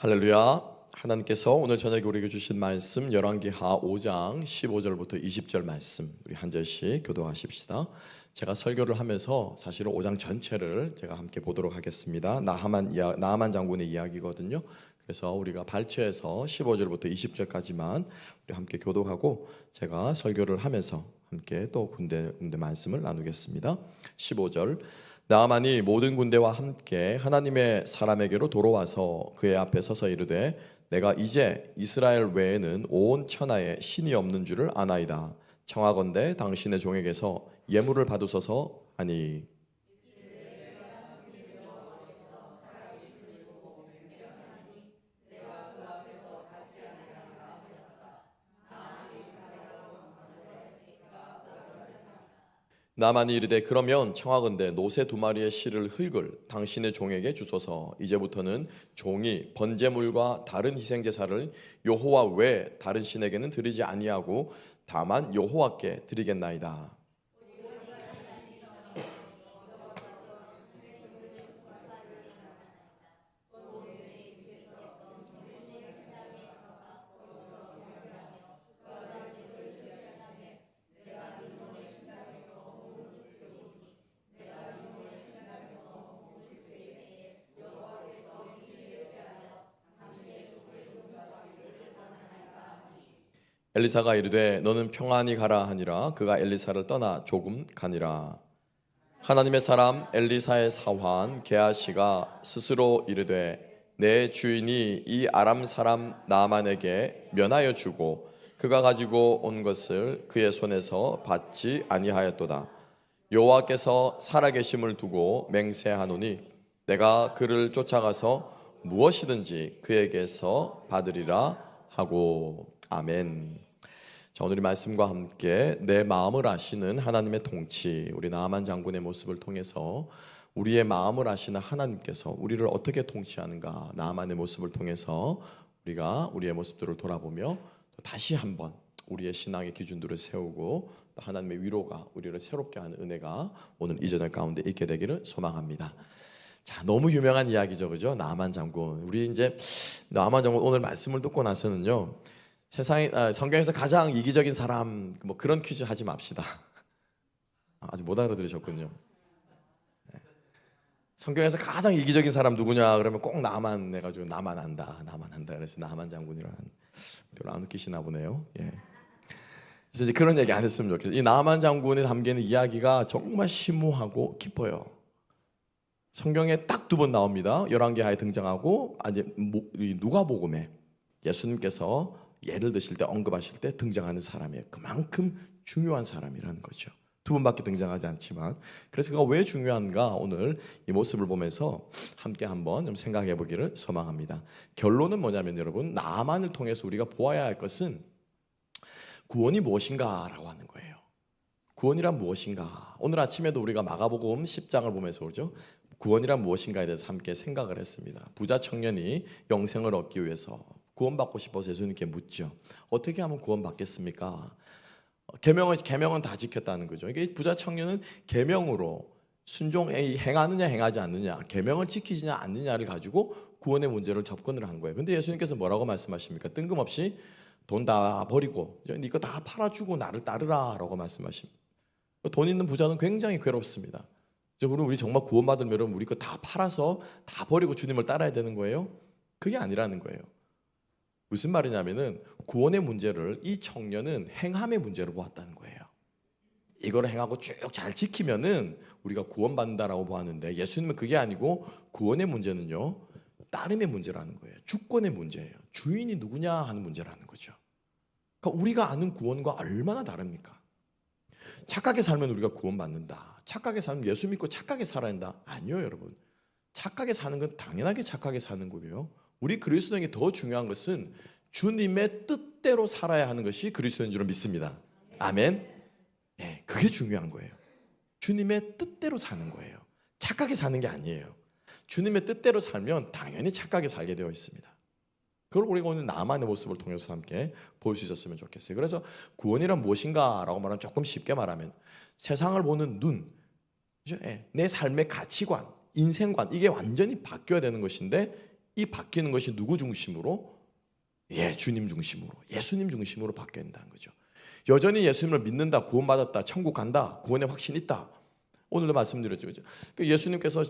할렐루야. 하나님께서 오늘 저녁에 우리에게 주신 말씀 열왕기하 5장 15절부터 20절 말씀 우리 한 절씩 교도하십시다. 제가 설교를 하면서 사실은 5장 전체를 제가 함께 보도록 하겠습니다. 나하만 장군의 이야기거든요. 그래서 우리가 발췌해서 15절부터 20절까지만 우리 함께 교도하고 제가 설교를 하면서 함께 또 군대 말씀을 나누겠습니다. 15절. 나아만이 모든 군대와 함께 하나님의 사람에게로 돌아와서 그의 앞에 서서 이르되 내가 이제 이스라엘 외에는 온 천하에 신이 없는 줄을 아나이다. 청하건대 당신의 종에게서 예물을 받으소서 하니 나만이 이르되 그러면 청하건대 노새 2마리의 실을 흙을 당신의 종에게 주소서. 이제부터는 종이 번제물과 다른 희생제사를 여호와 외 다른 신에게는 드리지 아니하고 다만 여호와께 드리겠나이다. 엘리사가 이르되 너는 평안히 가라 하니라. 그가 엘리사를 떠나 조금 가니라. 하나님의 사람 엘리사의 사환 게하시가 스스로 이르되 내 주인이 이 아람 사람 나아만에게 면하여 주고 그가 가지고 온 것을 그의 손에서 받지 아니하였도다. 여호와께서 살아계심을 두고 맹세하노니 내가 그를 쫓아가서 무엇이든지 그에게서 받으리라 하고. 아멘. 자, 오늘 이 말씀과 함께 내 마음을 아시는 하나님의 통치, 우리 나아만 장군의 모습을 통해서 우리의 마음을 아시는 하나님께서 우리를 어떻게 통치하는가, 나아만의 모습을 통해서 우리가 우리의 모습들을 돌아보며 또 다시 한번 우리의 신앙의 기준들을 세우고 또 하나님의 위로가 우리를 새롭게 하는 은혜가 오늘 이 저녁 가운데 있게 되기를 소망합니다. 자, 너무 유명한 이야기죠, 그죠? 나아만 장군. 우리 이제 나아만 장군 오늘 말씀을 듣고 나서는요, 성경에서 가장 이기적인 사람 뭐 그런 퀴즈 하지 맙시다. 아직 못 알아들으셨군요. 성경에서 가장 이기적인 사람 누구냐 그러면 꼭 나만 해가지고 나만 한다 그래서 나만 장군이라 별로 안 웃기시나 보네요. 예. 그래서 이제 그런 얘기 안 했으면 좋겠어요. 이 나만 장군에 담기는 이야기가 정말 심오하고 깊어요. 성경에 딱 2번 나옵니다. 열왕기하에 등장하고 누가복음에 예수님께서 예를 드실 때 언급하실 때 등장하는 사람이에요. 그만큼 중요한 사람이라는 거죠. 2번밖에 등장하지 않지만, 그래서 그가 왜 중요한가 오늘 이 모습을 보면서 함께 한번 좀 생각해 보기를 소망합니다. 결론은 뭐냐면 여러분, 나아만을 통해서 우리가 보아야 할 것은 구원이 무엇인가라고 하는 거예요. 구원이란 무엇인가? 오늘 아침에도 우리가 마가복음 10장을 보면서 그러죠. 구원이란 무엇인가에 대해서 함께 생각을 했습니다. 부자 청년이 영생을 얻기 위해서 구원받고 싶어서 예수님께 묻죠. 어떻게 하면 구원받겠습니까? 계명은 다 지켰다는 거죠. 이게 부자 청년은 계명으로 행하느냐 행하지 않느냐, 계명을 지키지냐 않느냐를 가지고 구원의 문제를 접근을 한 거예요. 근데 예수님께서 뭐라고 말씀하십니까? 뜬금없이 돈 다 버리고 이거 다 팔아주고 나를 따르라라고 말씀하십니다. 돈 있는 부자는 굉장히 괴롭습니다. 그럼 우리 정말 구원받으면 여러분 우리 거 다 팔아서 다 버리고 주님을 따라야 되는 거예요? 그게 아니라는 거예요. 무슨 말이냐면은 구원의 문제를 이 청년은 행함의 문제로 보았다는 거예요. 이걸 행하고 쭉 잘 지키면은 우리가 구원받는다라고 보았는데 예수님은 그게 아니고 구원의 문제는요, 따름의 문제라는 거예요. 주권의 문제예요. 주인이 누구냐 하는 문제라는 거죠. 그러니까 우리가 아는 구원과 얼마나 다릅니까? 착하게 살면 우리가 구원받는다. 착하게 살면 예수 믿고 착하게 살아야 한다. 아니요, 여러분. 착하게 사는 건 당연하게 착하게 사는 거고요. 우리 그리스도인에게 더 중요한 것은 주님의 뜻대로 살아야 하는 것이 그리스도인 줄 믿습니다. 아멘. 네, 그게 중요한 거예요. 주님의 뜻대로 사는 거예요. 착하게 사는 게 아니에요. 주님의 뜻대로 살면 당연히 착하게 살게 되어 있습니다. 그걸 우리가 오늘 나만의 모습을 통해서 함께 볼 수 있었으면 좋겠어요. 그래서 구원이란 무엇인가 라고 말하면 조금 쉽게 말하면 세상을 보는 눈, 내 삶의 가치관, 인생관, 이게 완전히 바뀌어야 되는 것인데 이 바뀌는 것이 누구 중심으로? 주님 중심으로, 예수님 중심으로 바뀌어야 된다는 거죠. 여전히 예수님을 믿는다, 구원받았다, 천국 간다, 구원의 확신 있다. 오늘도 말씀드렸죠. 그죠? 예수님께서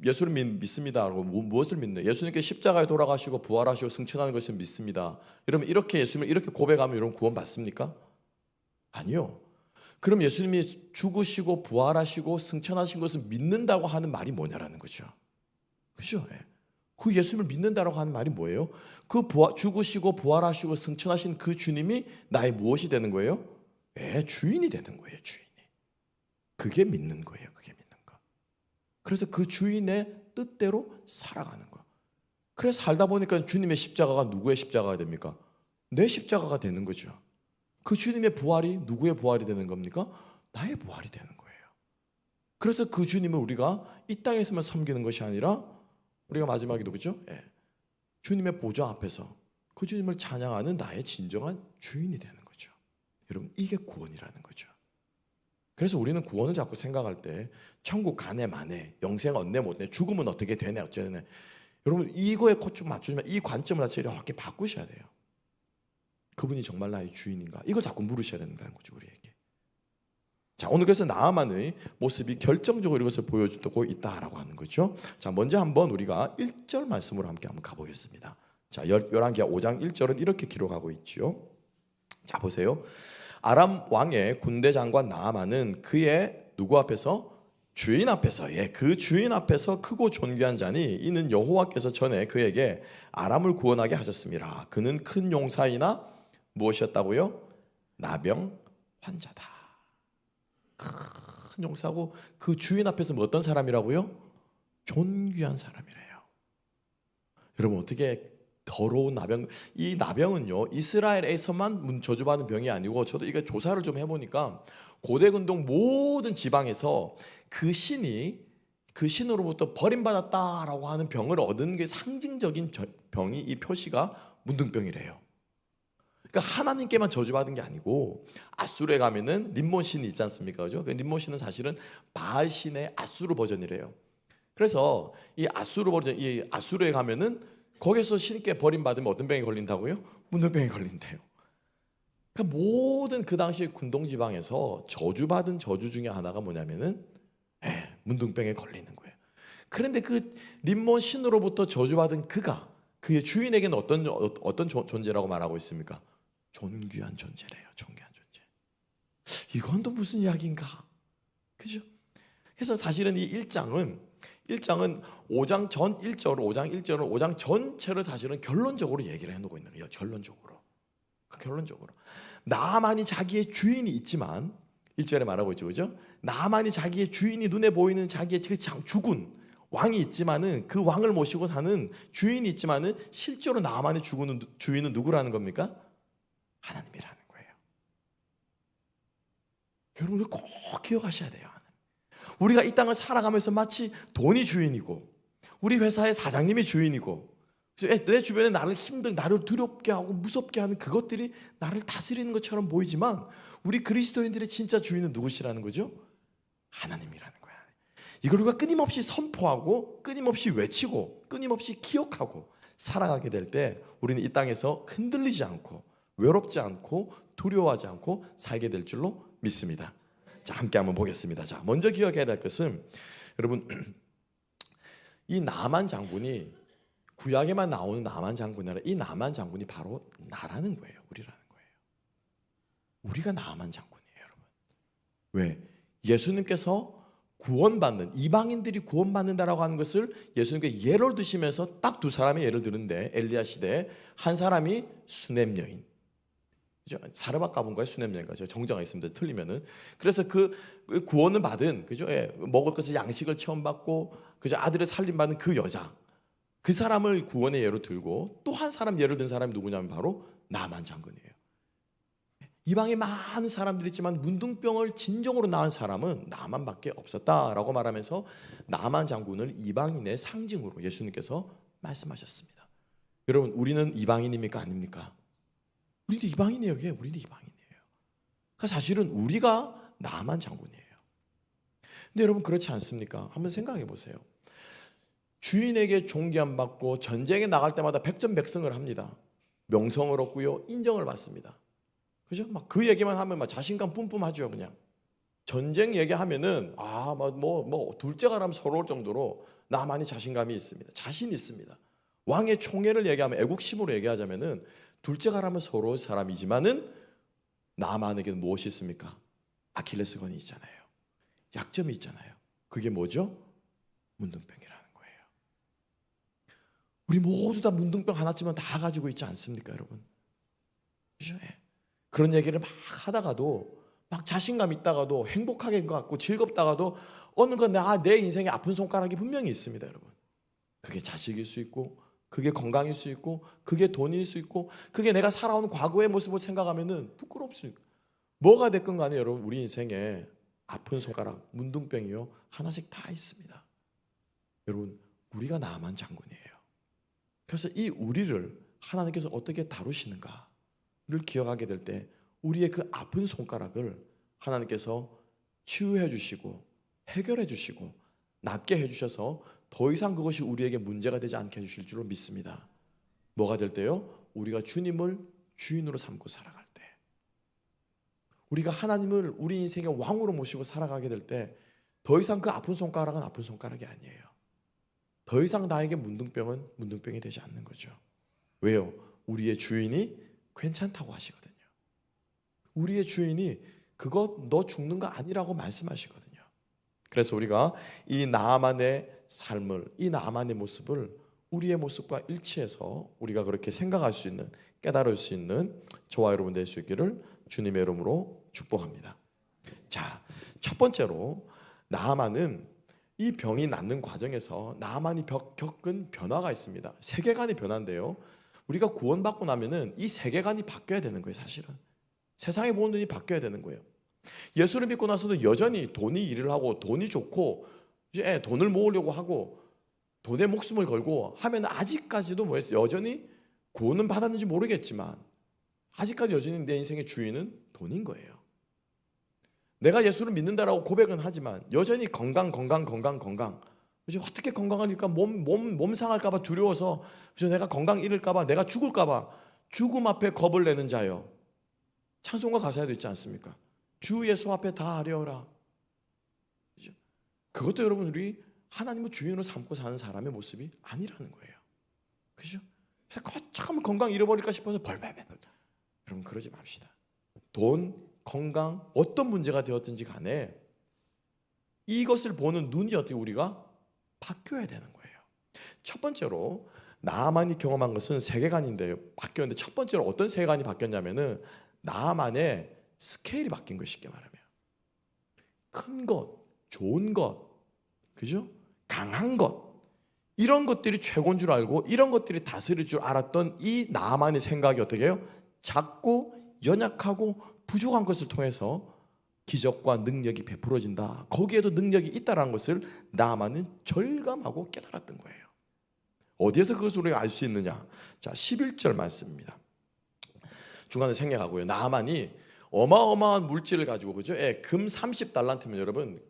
예수를 믿습니다. 무엇을 믿나요? 예수님께 십자가에 돌아가시고 부활하시고 승천하는 것을 믿습니다. 여러분 이렇게 예수님을 이렇게 고백하면 여러분 구원 받습니까? 아니요. 그럼 예수님이 죽으시고 부활하시고 승천하신 것을 믿는다고 하는 말이 뭐냐라는 거죠. 그죠? 그 예수님을 믿는다고 하는 말이 뭐예요? 죽으시고 부활하시고 승천하신 그 주님이 나의 무엇이 되는 거예요? 주인이 되는 거예요. 주인이. 그게 믿는 거예요. 그게 믿는 거. 그래서 그 주인의 뜻대로 살아가는 거. 그래서 살다 보니까 주님의 십자가가 누구의 십자가가 됩니까? 내 십자가가 되는 거죠. 그 주님의 부활이 누구의 부활이 되는 겁니까? 나의 부활이 되는 거예요. 그래서 그 주님을 우리가 이 땅에서만 섬기는 것이 아니라 우리가 마지막에도 그죠? 주님의 보좌 앞에서 그 주님을 찬양하는 나의 진정한 주인이 되는 거죠. 여러분 이게 구원이라는 거죠. 그래서 우리는 구원을 자꾸 생각할 때 천국 가네 마네, 영생 얻네 못네, 죽으면 어떻게 되네 어쩌네. 여러분 이거에 좀 맞추면 이 관점을 이렇게 바꾸셔야 돼요. 그분이 정말 나의 주인인가? 이걸 자꾸 물으셔야 된다는 거죠, 우리에게. 자, 오늘 그래서 나아만의 모습이 결정적으로 이것을 보여주고 있다라고 하는 거죠. 자, 먼저 한번 우리가 1절 말씀으로 함께 한번 가보겠습니다. 자, 열왕기하 5장 1절은 이렇게 기록하고 있죠. 자, 보세요. 아람 왕의 군대 장관 나아만은 그의 누구 앞에서? 주인 앞에서, 그 주인 앞에서 크고 존귀한 자니 이는 여호와께서 전에 그에게 아람을 구원하게 하셨습니다. 그는 큰 용사이나 무엇이었다고요? 나병 환자다. 큰 용사고 그 주인 앞에서 어떤 사람이라고요? 존귀한 사람이래요. 여러분 어떻게 더러운 나병, 이 나병은요 이스라엘에서만 저주받은 병이 아니고 저도 이거 조사를 좀 해보니까 고대 근동 모든 지방에서 그 신으로부터 버림받았다라고 하는 병을 얻은 게 상징적인 병이 이 표시가 문둥병이래요. 그러니까 하나님께만 저주받은 게 아니고 아수르에 가면은 림몬 신이 있지 않습니까? 그죠? 그 림몬 신은 사실은 바알 신의 아수르 버전이래요. 그래서 이 아수르 버전, 이 아수르에 가면은 거기서 신께 버림받으면 어떤 병이 걸린다고요? 문둥병이 걸린대요. 그러니까 모든 그 당시 군동 지방에서 저주받은 저주 중에 하나가 뭐냐면은 문둥병에 걸리는 거예요. 그런데 그 림몬 신으로부터 저주받은 그의 주인에게는 어떤 존재라고 말하고 있습니까? 존귀한 존재래요. 존귀한 존재. 이건 또 무슨 이야기인가? 그죠? 그래서 사실은 이 1장은 5장 전 1절은 5장 전체를 사실은 결론적으로 얘기를 해놓고 있는 거예요. 결론적으로. 나만이 자기의 주인이 있지만 1절에 말하고 있죠. 그죠? 나만이 자기의 주인이 눈에 보이는 자기의 그 죽은 왕이 있지만은 그 왕을 모시고 사는 주인이 있지만은 실제로 나만의 죽은 주인은 누구라는 겁니까? 하나님이라는 거예요. 여러분들 꼭 기억하셔야 돼요. 우리가 이 땅을 살아가면서 마치 돈이 주인이고 우리 회사의 사장님이 주인이고 내 주변에 나를 두렵게 하고 무섭게 하는 그것들이 나를 다스리는 것처럼 보이지만 우리 그리스도인들의 진짜 주인은 누구시라는 거죠? 하나님이라는 거야. 이걸 우리가 끊임없이 선포하고 끊임없이 외치고 끊임없이 기억하고 살아가게 될 때 우리는 이 땅에서 흔들리지 않고 외롭지 않고 두려워하지 않고 살게 될 줄로 믿습니다. 자, 함께 한번 보겠습니다. 자, 먼저 기억해야 될 것은 여러분 이 나만 장군이 구약에만 나오는 나만 장군이 아니라 이 나만 장군이 바로 나라는 거예요. 우리라는 거예요. 우리가 나만 장군이에요, 여러분. 왜? 예수님께서 구원받는 이방인들이 구원받는다라고 하는 것을 예수님께 예를 드시면서 딱 두 사람의 예를 드는데 엘리야 시대에 한 사람이 수넴 여인, 그죠? 사르밧 가문과의 수넴 여인과 정자가 있습니다. 틀리면은 그래서 그 구원을 받은 그죠? 먹을 것을 양식을 체험받고 그죠? 아들을 살림받는 그 여자, 그 사람을 구원의 예로 들고 또 한 사람 예를 든 사람이 누구냐면 바로 나만 장군이에요. 이방에 많은 사람들이 있지만 문둥병을 진정으로 낳은 사람은 나만밖에 없었다라고 말하면서 나만 장군을 이방인의 상징으로 예수님께서 말씀하셨습니다. 여러분 우리는 이방인입니까 아닙니까? 우리도 이방인이에요. 우리도 이방인이에요. 그러니까 사실은 우리가 나만 장군이에요. 근데 여러분 그렇지 않습니까? 한번 생각해 보세요. 주인에게 존귀함 받고 전쟁에 나갈 때마다 백전백승을 합니다. 명성을 얻고요, 인정을 받습니다. 그죠? 막 그 얘기만 하면 막 자신감 뿜뿜하죠. 그냥 전쟁 얘기하면은 둘째가라면 서러울 정도로 나만이 자신감이 있습니다. 자신 있습니다. 왕의 총애를 얘기하면, 애국심으로 얘기하자면은 둘째가라면 서러울 사람이지만은 나만에게는 무엇이 있습니까? 아킬레스건이 있잖아요. 약점이 있잖아요. 그게 뭐죠? 문둥병이라는 거예요. 우리 모두 다 문둥병 하나쯤은 다 가지고 있지 않습니까, 여러분? 그죠? 예. 그런 얘기를 막 하다가도, 막 자신감 있다가도, 행복하게 갖고 즐겁다가도 어느 건 내 인생에 아픈 손가락이 분명히 있습니다, 여러분. 그게 자식일 수 있고, 그게 건강일 수 있고, 그게 돈일 수 있고, 그게 내가 살아온 과거의 모습을 생각하면은 부끄럽습니까? 뭐가 됐건 간에 여러분, 우리 인생에 아픈 손가락, 문둥병이요, 하나씩 다 있습니다. 여러분, 우리가 나만 장군이에요. 그래서 이 우리를 하나님께서 어떻게 다루시는가를 기억하게 될 때 우리의 그 아픈 손가락을 하나님께서 치유해 주시고 해결해 주시고 낫게 해 주셔서 더 이상 그것이 우리에게 문제가 되지 않게 해 주실 줄로 믿습니다. 뭐가 될 때요? 우리가 주님을 주인으로 삼고 살아갈 때, 우리가 하나님을 우리 인생의 왕으로 모시고 살아가게 될 때 더 이상 그 아픈 손가락은 아픈 손가락이 아니에요. 더 이상 나에게 문둥병은 문둥병이 되지 않는 거죠. 왜요? 우리의 주인이 괜찮다고 하시거든요. 우리의 주인이 그거 너 죽는 거 아니라고 말씀하시거든요. 그래서 우리가 이 나아만의 삶을, 이 나아만의 모습을 우리의 모습과 일치해서 우리가 그렇게 생각할 수 있는, 깨달을 수 있는 저와 여러분 될 수 있기를 주님의 이름으로 축복합니다. 자, 첫 번째로 나아만은 이 병이 낫는 과정에서 나아만이 겪은 변화가 있습니다. 세계관의 변화인데요, 우리가 구원받고 나면은 이 세계관이 바뀌어야 되는 거예요. 사실은 세상에 보는 눈이 바뀌어야 되는 거예요. 예수를 믿고 나서도 여전히 돈이 일을 하고 돈이 좋고 이제 돈을 모으려고 하고 돈에 목숨을 걸고 하면 아직까지도 뭐였어요? 여전히 구원은 받았는지 모르겠지만 아직까지 여전히 내 인생의 주인은 돈인 거예요. 내가 예수를 믿는다라고 고백은 하지만 여전히 건강. 그죠? 어떻게 건강하니까 몸 상할까봐 두려워서, 그죠? 내가 건강 잃을까봐, 내가 죽을까봐 죽음 앞에 겁을 내는 자요. 찬송가 가사에도 있지 않습니까? 주 예수 앞에 다 아뢰어라. 그죠? 그것도 여러분 우리 하나님을 주인으로 삼고 사는 사람의 모습이 아니라는 거예요. 그죠? 거창하면 건강 잃어버릴까 싶어서 벌벌벌. 여러분 그러지 맙시다. 돈, 건강, 어떤 문제가 되었든지 간에 이것을 보는 눈이 어떻게 우리가 바뀌어야 되는 거예요. 첫 번째로 나아만이 경험한 것은 세계관인데요. 바뀌었는데 첫 번째로 어떤 세계관이 바뀌었냐면은 나아만의 스케일이 바뀐 거, 쉽게 말하면 큰 것, 좋은 것, 그죠? 강한 것, 이런 것들이 최고인 줄 알고 이런 것들이 다스릴 줄 알았던 이 나아만의 생각이 어떻게 해요? 작고 연약하고 부족한 것을 통해서 기적과 능력이 베풀어진다, 거기에도 능력이 있다는 것을 나아만은 절감하고 깨달았던 거예요. 어디에서 그것을 우리가 알 수 있느냐? 자, 11절 말씀입니다. 중간에 생략하고요. 나아만이 어마어마한 물질을 가지고, 그죠? 금 30달란트면 여러분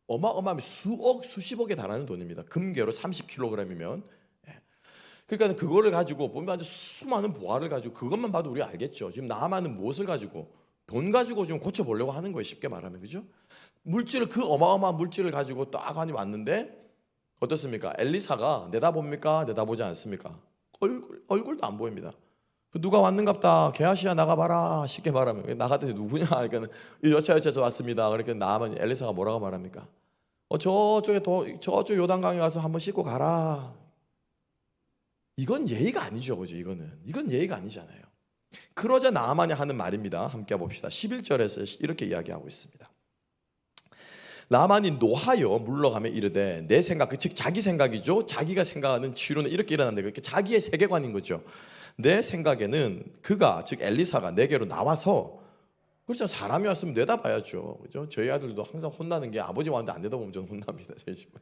어마어마한 수억, 수십억에 달하는 돈입니다. 금괴로 30kg이면. 그러니까 그거를 가지고 보면 아주 수많은 보화를 가지고, 그것만 봐도 우리가 알겠죠. 지금 나아만은 무엇을 가지고, 돈 가지고 좀 고쳐보려고 하는 거예요. 쉽게 말하면, 그죠? 물질을, 그 어마어마한 물질을 가지고 딱 하니 왔는데 어떻습니까? 엘리사가 내다봅니까? 내다보지 않습니까? 얼굴도 안 보입니다. 누가 왔는갑다. 게하시야 나가봐라. 쉽게 말하면 나갔더니 누구냐? 그러니까 여차여차해서 왔습니다. 그러니까 나아만 엘리사가 뭐라고 말합니까? 저쪽 요단강에 가서 한번 씻고 가라. 이건 예의가 아니죠, 그죠? 이건 예의가 아니잖아요. 그러자 나아만이 하는 말입니다. 함께 봅시다. 11절에서 이렇게 이야기하고 있습니다. 나아만이 노하여 물러가며 이르되 내 생각, 즉 자기 생각이죠. 자기가 생각하는 치료는 이렇게 일어난다. 그렇게 자기의 세계관인 거죠. 내 생각에는 그가, 즉 엘리사가 내게로 나와서, 그렇죠, 사람이 왔으면 내다봐야죠, 그죠? 저희 아들도 항상 혼나는 게 아버지 왔는데 안 내다보면 저는 혼납니다. 저희 집은.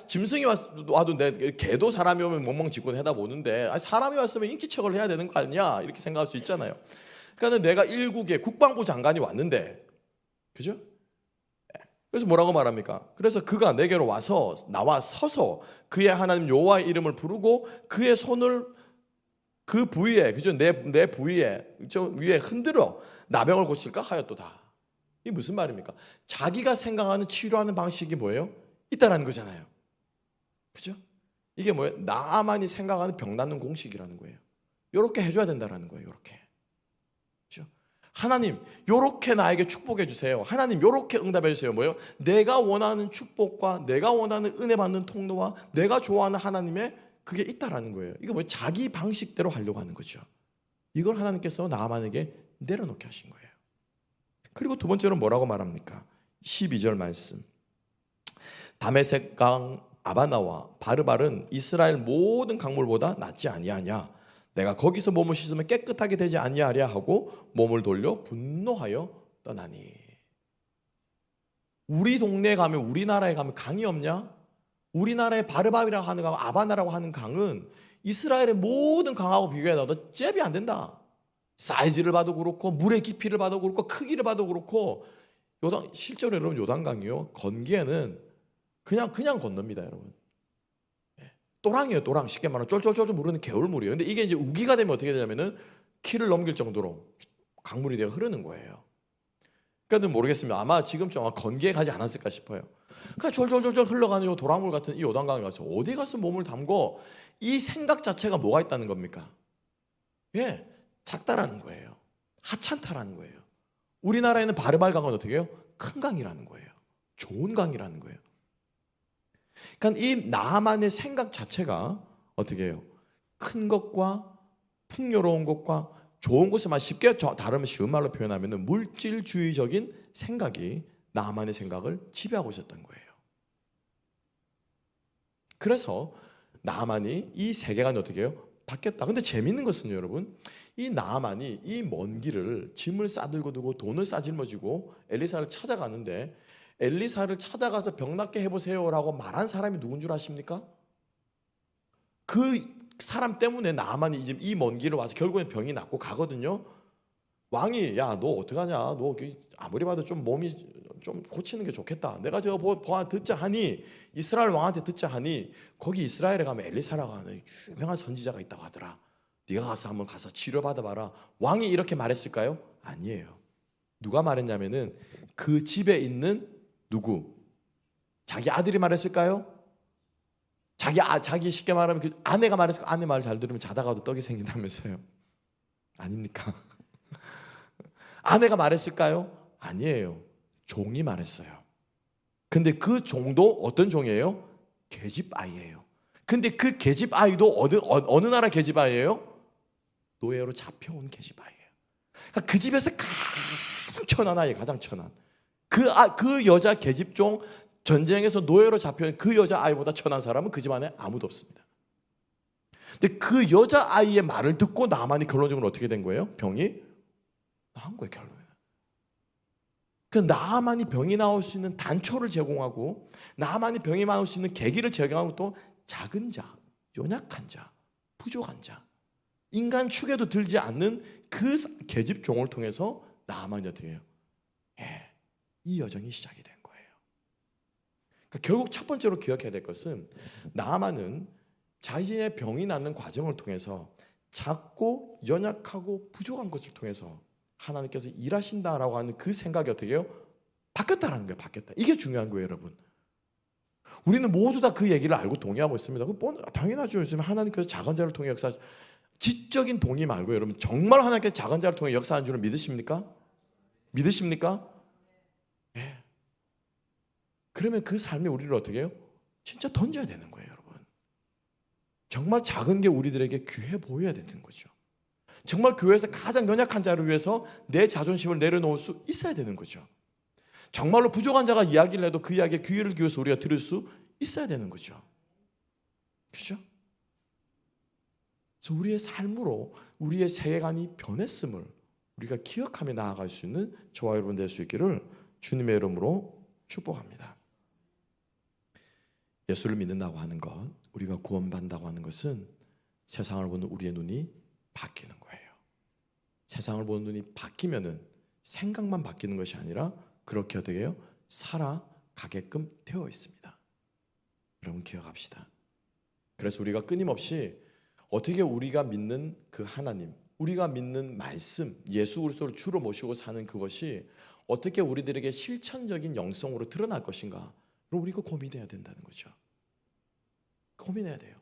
짐승이 와도 개도 사람이 오면 멍멍 짖고 내다보는데 사람이 왔으면 인기척을 해야 되는 거 아니냐, 이렇게 생각할 수 있잖아요. 그러니까 내가 일국의 국방부 장관이 왔는데, 그죠? 그래서 뭐라고 말합니까? 그래서 그가 내게로 와서 나와 서서 그의 하나님 여호와의 이름을 부르고 그의 손을 그 부위에, 그죠? 내 부위에, 저 위에 흔들어 나병을 고칠까 하였도다. 이게 무슨 말입니까? 자기가 생각하는 치료하는 방식이 뭐예요? 있다라는 거잖아요. 그죠? 이게 뭐예요? 나만이 생각하는 병 낫는 공식이라는 거예요. 요렇게 해줘야 된다라는 거예요. 요렇게. 그죠? 하나님, 요렇게 나에게 축복해 주세요. 하나님, 요렇게 응답해 주세요. 뭐예요? 내가 원하는 축복과 내가 원하는 은혜 받는 통로와 내가 좋아하는 하나님의 그게 있다라는 거예요. 이거 뭐예요? 자기 방식대로 하려고 하는 거죠. 이걸 하나님께서 나만에게 내려놓게 하신 거예요. 그리고 두 번째로 뭐라고 말합니까? 12절 말씀. 다메섹 강 아바나와 바르발은 이스라엘 모든 강물보다 낫지 아니하냐? 내가 거기서 몸을 씻으면 깨끗하게 되지 아니하랴 하고 몸을 돌려 분노하여 떠나니. 우리 동네에 가면, 우리나라에 가면 강이 없냐? 우리나라의 바르바비라고 하는 강, 아바나라고 하는 강은 이스라엘의 모든 강하고 비교해도 잽이 안 된다. 사이즈를 봐도 그렇고 물의 깊이를 봐도 그렇고 크기를 봐도 그렇고 실제로 여러분 요단강이요 건기에는 그냥 건넙니다 여러분. 또랑이에요. 또랑. 쉽게 말하면 쫄쫄쫄 무르는 개울물이에요. 근데 이게 이제 우기가 되면 어떻게 되냐면은 키를 넘길 정도로 강물이 되어 흐르는 거예요. 그러니까 모르겠습니다. 아마 지금쯤 건기에 가지 않았을까 싶어요. 그러니까 졸졸졸졸 흘러가는 요 도랑물 같은 이 요단강에 가서 어디 가서 몸을 담고 이 생각 자체가 뭐가 있다는 겁니까? 예, 작다라는 거예요. 하찮다라는 거예요. 우리나라에는 바르발 강은 어떻게 해요? 큰 강이라는 거예요. 좋은 강이라는 거예요. 그러니까 이 나만의 생각 자체가 어떻게 해요? 큰 것과 풍요로운 것과 좋은 것을 쉽게 다르면 쉬운 말로 표현하면 물질주의적인 생각이 나만의 생각을 지배하고 있었던 거예요. 그래서 나만이 이 세계관이 어떻게 해요? 바뀌었다. 근데 재밌는 것은요, 여러분. 이 나만이 이 먼 길을 짐을 싸들고 두고 돈을 싸질머지고 엘리사를 찾아가는데 엘리사를 찾아가서 병 낫게 해보세요라고 말한 사람이 누군 줄 아십니까? 그 사람 때문에 나만이 이제 이 먼 길을 와서 결국엔 병이 낫고 가거든요. 왕이 야 너 어떡하냐? 너 아무리 봐도 좀 몸이 좀 고치는 게 좋겠다. 내가 저 듣자 하니 이스라엘 왕한테 듣자 하니 거기 이스라엘에 가면 엘리사라고 하는 유명한 선지자가 있다고 하더라. 네가 가서 한번 가서 치료받아 봐라. 왕이 이렇게 말했을까요? 아니에요. 누가 말했냐면은 그 집에 있는 누구? 자기 아들이 말했을까요? 자기 쉽게 말하면 그 아내가 말했을까? 아내 말 잘 들으면 자다가도 떡이 생긴다면서요. 아닙니까? 아내가 말했을까요? 아니에요. 종이 말했어요. 근데 그 종도 어떤 종이에요? 계집 아이예요. 근데 그 계집 아이도 어느 나라 계집 아이예요? 노예로 잡혀온 계집 아이예요. 그러니까 그 집에서 가장 천한 아이, 가장 천한. 그 여자 계집종 전쟁에서 노예로 잡혀온 그 여자 아이보다 천한 사람은 그 집안에 아무도 없습니다. 근데 그 여자 아이의 말을 듣고 나만이 결론적으로 어떻게 된 거예요? 병이 나은 거예요, 결론에. 그 나만이 병이 나올 수 있는 단초를 제공하고 나만이 병이 나올 수 있는 계기를 제공하고 또 작은 자, 연약한 자, 부족한 자, 인간 축에도 들지 않는 그 계집종을 통해서 나만이 어떻게 해요? 이 여정이 시작이 된 거예요. 그러니까 결국 첫 번째로 기억해야 될 것은 나만은 자신의 병이 낫는 과정을 통해서 작고 연약하고 부족한 것을 통해서 하나님께서 일하신다라고 하는 그 생각이 어떻게 해요? 바뀌었다라는 거예요. 바뀌었다. 이게 중요한 거예요, 여러분. 우리는 모두 다 그 얘기를 알고 동의하고 있습니다. 당연하죠. 요즘 하나님께서 작은 자를 통해 역사, 지적인 동의 말고 여러분 정말 하나님께서 작은 자를 통해 역사하는 줄은 믿으십니까? 믿으십니까? 예. 그러면 그 삶이 우리를 어떻게 해요? 진짜 던져야 되는 거예요, 여러분. 정말 작은 게 우리들에게 귀해 보여야 되는 거죠. 정말 교회에서 가장 연약한 자를 위해서 내 자존심을 내려놓을 수 있어야 되는 거죠. 정말로 부족한 자가 이야기를 해도 그 이야기에 귀를 기울여서 우리가 들을 수 있어야 되는 거죠. 그렇죠? 그래서 우리의 삶으로 우리의 세계관이 변했음을 우리가 기억하며 나아갈 수 있는 저와 여러분 될 수 있기를 주님의 이름으로 축복합니다. 예수를 믿는다고 하는 것, 우리가 구원받는다고 하는 것은 세상을 보는 우리의 눈이 바뀌는 거예요. 세상을 보는 눈이 바뀌면은 생각만 바뀌는 것이 아니라 그렇게 어떻게 해요? 살아 가게끔 되어 있습니다. 여러분 기억합시다. 그래서 우리가 끊임없이 어떻게 우리가 믿는 그 하나님, 우리가 믿는 말씀, 예수 그리스도를 주로 모시고 사는 그것이 어떻게 우리들에게 실천적인 영성으로 드러날 것인가, 우리가 고민해야 된다는 거죠. 고민해야 돼요.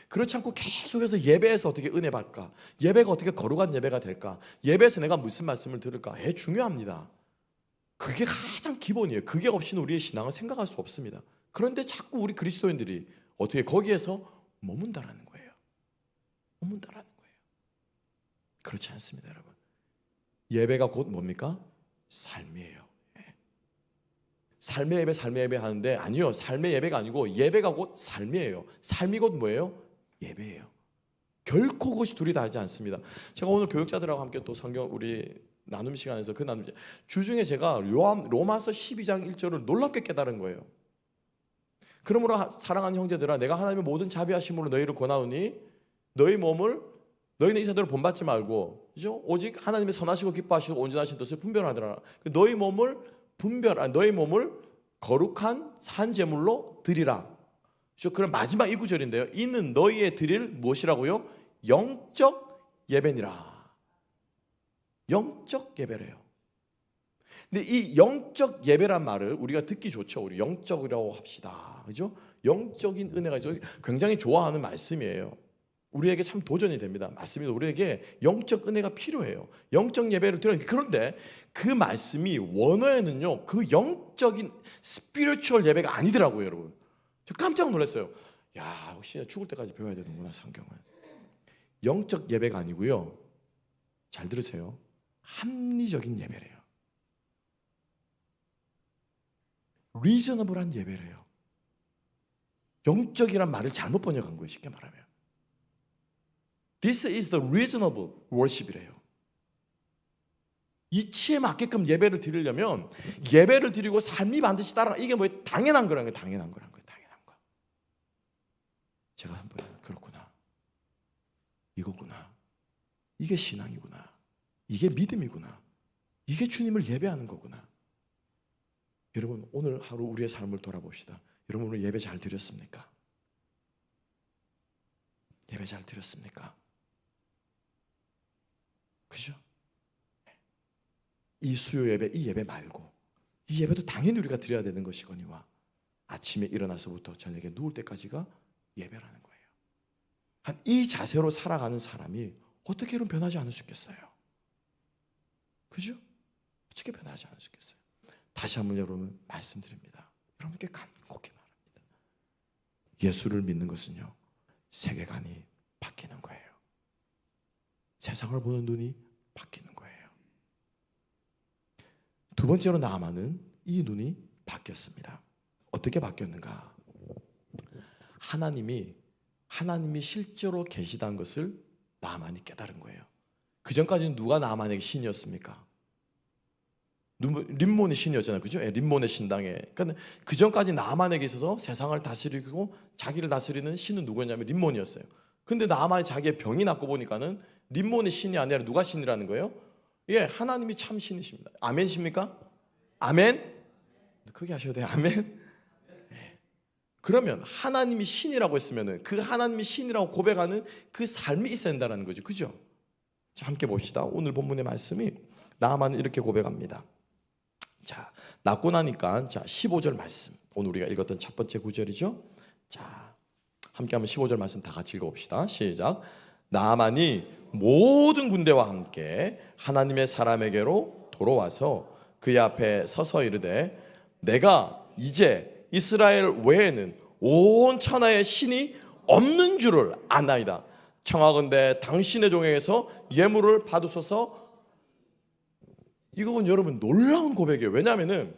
그렇지 않고 계속해서 예배에서 어떻게 은혜 받을까, 예배가 어떻게 거룩한 예배가 될까, 예배에서 내가 무슨 말씀을 들을까, 중요합니다. 그게 가장 기본이에요. 그게 없이는 우리의 신앙을 생각할 수 없습니다. 그런데 자꾸 우리 그리스도인들이 어떻게 거기에서 머문다라는 거예요. 머문다라는 거예요. 그렇지 않습니다, 여러분. 예배가 곧 뭡니까? 삶이에요. 삶의 예배, 삶의 예배 하는데, 아니요, 삶의 예배가 아니고 예배가 곧 삶이에요. 삶이 곧 뭐예요? 예배예요. 결코 그것이 둘이 다르지 않습니다. 제가 오늘 교육자들하고 함께 또 성경 우리 나눔 시간에서 그 나눔 주중에 제가 로마서 12장 1절을 놀랍게 깨달은 거예요. 그러므로 사랑하는 형제들아, 내가 하나님의 모든 자비하심으로 너희를 권하오니 너희 몸을 너희는 이세대로 본받지 말고, 그죠? 오직 하나님의 선하시고 기뻐하시고 온전하신 뜻을 분별하더라. 너희 몸을 너희 몸을 거룩한 산 제물로 드리라. 그죠? 그럼 마지막 이 구절인데요. 이는 너희의 드릴 무엇이라고요? 영적 예배니라. 영적 예배래요. 근데 이 영적 예배란 말을 우리가 듣기 좋죠. 우리 영적이라고 합시다. 그죠? 영적인 은혜가 있어요. 굉장히 좋아하는 말씀이에요. 우리에게 참 도전이 됩니다. 맞습니다. 우리에게 영적 은혜가 필요해요. 영적 예배를 드려야. 그런데 그 말씀이 원어에는요, 그 영적인 스피리추얼 예배가 아니더라고요, 여러분. 저 깜짝 놀랐어요. 야, 혹시 죽을 때까지 배워야 되는구나, 성경을. 영적 예배가 아니고요. 잘 들으세요. 합리적인 예배래요. 리저너블한 예배래요. 영적이란 말을 잘못 번역한 거예요, 쉽게 말하면. This is the reasonable worship이래요. 이치에 맞게끔 예배를 드리려면 예배를 드리고 삶이 반드시 따라, 이게 뭐예요? 당연한 거라는 거예요. 당연한 거라는 거예요. 당연한 거. 제가 한번 그렇구나. 이거구나. 이게 신앙이구나. 이게 믿음이구나. 이게 주님을 예배하는 거구나. 여러분, 오늘 하루 우리의 삶을 돌아봅시다. 여러분, 오늘 예배 잘 드렸습니까? 예배 잘 드렸습니까? 그죠? 이 수요 예배, 이 예배 말고 이 예배도 당연히 우리가 드려야 되는 것이거니와 아침에 일어나서부터 저녁에 누울 때까지가 예배라는 거예요. 이 자세로 살아가는 사람이 어떻게 이런 변하지 않을 수 있겠어요? 그죠? 어떻게 변하지 않을 수 있겠어요? 다시 한번 여러분 말씀드립니다. 여러분께 간곡히 말합니다. 예수를 믿는 것은요, 세계관이 바뀌는 거예요. 세상을 보는 눈이 바뀌는 거예요. 두 번째로 나아만은 이 눈이 바뀌었습니다. 어떻게 바뀌었는가? 하나님이 실제로 계시다는 것을 나아만이 깨달은 거예요. 그 전까지는 누가 나아만에게 신이었습니까? 림몬이 신이었잖아요, 그죠? 림몬의 신당에. 그러니까 그 전까지 나아만에게 있어서 세상을 다스리고 자기를 다스리는 신은 누구였냐면 림몬이었어요. 근데 나아만이 자기의 병이 낫고 보니까는 림몬의 신이 아니라 누가 신이라는 거예요? 예, 하나님이 참 신이십니다. 아멘이십니까? 아멘? 크게 하셔도 돼요. 아멘? 네. 그러면 하나님이 신이라고 했으면은 그 하나님이 신이라고 고백하는 그 삶이 있어야 된다는 거죠. 그죠? 자, 함께 봅시다. 오늘 본문의 말씀이 나아만은 이렇게 고백합니다. 자, 낫고 나니까 15절 말씀. 오늘 우리가 읽었던 첫 번째 구절이죠. 자, 함께 한번 15절 말씀 다 같이 읽어봅시다. 시작. 나아만이 모든 군대와 함께 하나님의 사람에게로 돌아와서 그의 앞에 서서 이르되 내가 이제 이스라엘 외에는 온 천하에 신이 없는 줄을 아나이다. 청하건대 당신의 종에게서 예물을 받으소서. 이건 여러분 놀라운 고백이에요. 왜냐하면은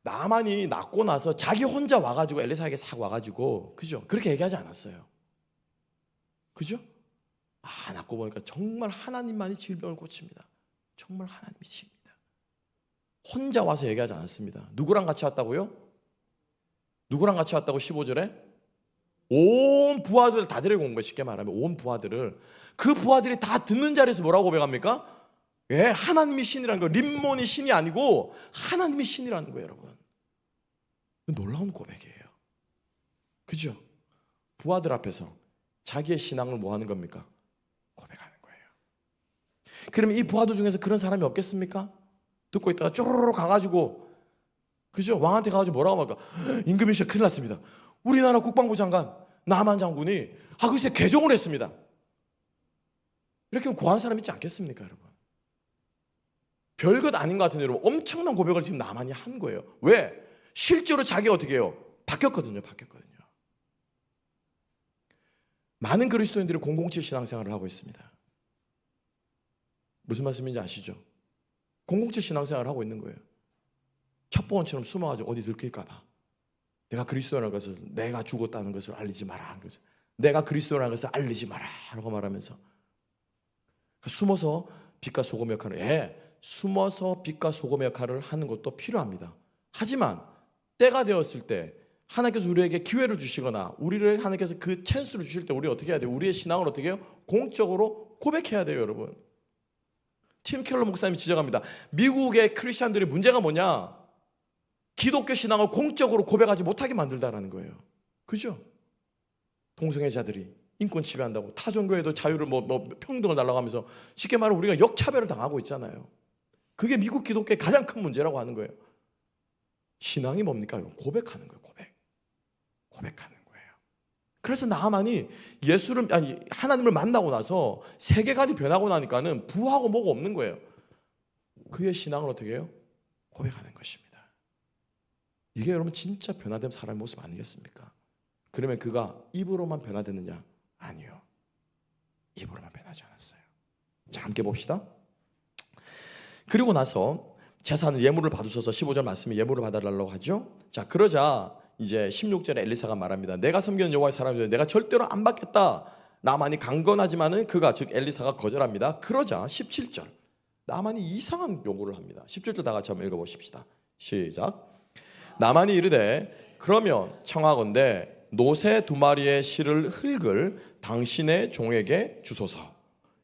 나만이 낳고 나서 자기 혼자 와가지고 엘리사에게 싹 와가지고, 그죠? 그렇게 얘기하지 않았어요. 그죠? 낳고 보니까 정말 하나님만이 질병을 고칩니다. 정말 하나님이 칩니다. 혼자 와서 얘기하지 않았습니다. 누구랑 같이 왔다고요? 누구랑 같이 왔다고 15절에? 온 부하들을 다 데리고 온 거예요. 쉽게 말하면 온 부하들을. 그 부하들이 다 듣는 자리에서 뭐라고 고백합니까? 예, 하나님이 신이라는 거예요. 림몬이 신이 아니고 하나님이 신이라는 거예요, 여러분. 놀라운 고백이에요. 그죠? 부하들 앞에서 자기의 신앙을 뭐 하는 겁니까? 고백하는 거예요. 그러면 이 부하들 중에서 그런 사람이 없겠습니까? 듣고 있다가 쪼르르 가가지고, 그죠? 왕한테 가가지고 뭐라고 할까? 임금이 진짜 큰일 났습니다. 우리나라 국방부 장관 나만 장군이 글쎄 개종을 했습니다. 이렇게 고한 사람 있지 않겠습니까, 여러분? 별것 아닌 것 같은데 여러분, 엄청난 고백을 지금 나만이 한 거예요. 왜? 실제로 자기가 어떻게 해요? 바뀌었거든요. 많은 그리스도인들이 007 신앙생활을 하고 있습니다. 무슨 말씀인지 아시죠? 007 신앙생활을 하고 있는 거예요. 첩보원처럼 숨어가지고 어디 들킬까 봐. 내가 그리스도라는 것을, 내가 죽었다는 것을 알리지 마라. 내가 그리스도라는 것을 알리지 마라 라고 말하면서 숨어서 빛과 소금 역할을, 숨어서 빛과 소금 역할을 하는 것도 필요합니다. 하지만 때가 되었을 때 하나님께서 우리에게 기회를 주시거나 우리를 하나님께서 그 찬스를 주실 때 우리 어떻게 해야 돼요? 우리의 신앙을 어떻게 해요? 공적으로 고백해야 돼요, 여러분. 팀 켈러 목사님이 지적합니다. 미국의 크리스천들의 문제가 뭐냐? 기독교 신앙을 공적으로 고백하지 못하게 만들다라는 거예요. 그죠? 동성애자들이 인권 지배한다고 타종교에도 자유를 평등을 달라고 하면서 쉽게 말하면 우리가 역차별을 당하고 있잖아요. 그게 미국 기독교의 가장 큰 문제라고 하는 거예요. 신앙이 뭡니까? 고백하는 거예요. 고백하는 거예요. 그래서 나하만이 하나님을 만나고 나서 세계관이 변하고 나니까는 부하고 뭐가 없는 거예요. 그의 신앙을 어떻게 해요? 고백하는 것입니다. 이게 여러분 진짜 변화된 사람의 모습 아니겠습니까? 그러면 그가 입으로만 변화됐느냐? 아니요. 입으로만 변하지 않았어요. 자, 함께 봅시다. 그리고 나서 제사는 예물을 받으셔서 15절 말씀에 예물을 받아달라고 하죠. 자, 그러자 이제 16절에 엘리사가 말합니다. 내가 섬기는 여호와의 사람이여 내가 절대로 안 받겠다. 나만이 강건하지만은 그가 즉 엘리사가 거절합니다. 그러자 17절 나만이 이상한 요구를 합니다. 17절 다 같이 한번 읽어보십시다. 시작. 나만이 이르되 그러면 청하건대 노새 2마리의 실을 흙을 당신의 종에게 주소서.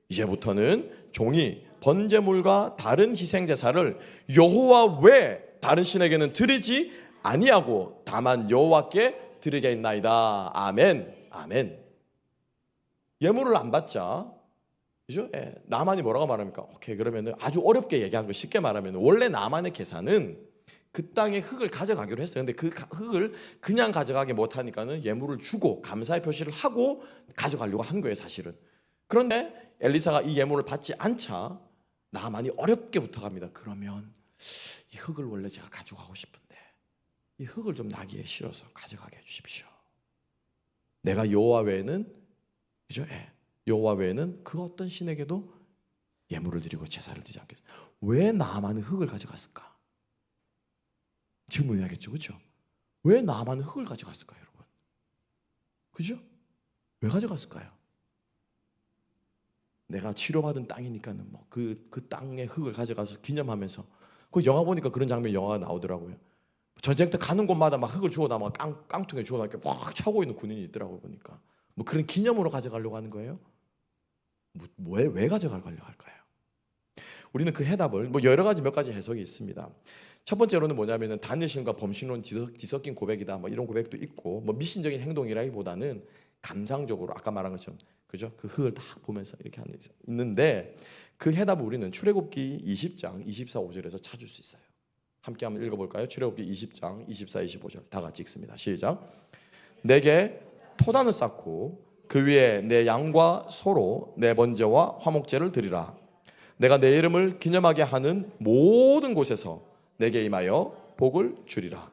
이제부터는 종이 번제물과 다른 희생제사를 여호와 외 다른 신에게는 드리지 아니하고 다만 여호와께 드리겠나이다. 아멘. 아멘. 예물을 안 받자, 그죠? 나만이 뭐라고 말합니까? 오케이, 그러면 아주 어렵게 얘기한 거 쉽게 말하면 원래 나만의 계산은 그 땅의 흙을 가져가기로 했어요. 근데 그 흙을 그냥 가져가게 못하니까는 예물을 주고 감사의 표시를 하고 가져가려고 한 거예요, 사실은. 그런데 엘리사가 이 예물을 받지 않자 나만이 어렵게 부탁합니다. 그러면 이 흙을 원래 제가 가져가고 싶은데 이 흙을 좀 나귀에 실어서 가져가게 해주십시오. 내가 여호와 외에는, 그죠? 여호와 외에는 그 어떤 신에게도 예물을 드리고 제사를 드리지 않겠습니다. 왜 나만은 흙을 가져갔을까? 질문해야겠죠, 그렇죠? 왜 나만은 흙을 가져갔을까요, 여러분? 그죠? 왜 가져갔을까요? 내가 치료받은 땅이니까는 그 땅의 흙을 가져가서 기념하면서, 그 영화 보니까 그런 장면 영화가 나오더라고요. 전쟁터 가는 곳마다 막 흙을 주워다 막 깡통에 주워다 이렇게 막 차고 있는 군인이 있더라고요, 보니까. 그런 기념으로 가져가려고 하는 거예요? 왜 가져가려고 할까요? 우리는 그 해답을 여러 가지 몇 가지 해석이 있습니다. 첫 번째로는 뭐냐면은 다니엘과 범신론 뒤섞인 고백이다. 이런 고백도 있고, 미신적인 행동이라기보다는 감상적으로 아까 말한 것처럼, 그죠? 그 흙을 딱 보면서 이렇게 하는 게 있는데, 그 해답을 우리는 출애굽기 20장 24, 5절에서 찾을 수 있어요. 함께 한번 읽어볼까요? 출애굽기 20장 24, 25절 다 같이 읽습니다. 시작. 내게 토단을 쌓고 그 위에 내 양과 소로 내 번제와 화목제를 드리라. 내가 내 이름을 기념하게 하는 모든 곳에서 내게 임하여 복을 주리라.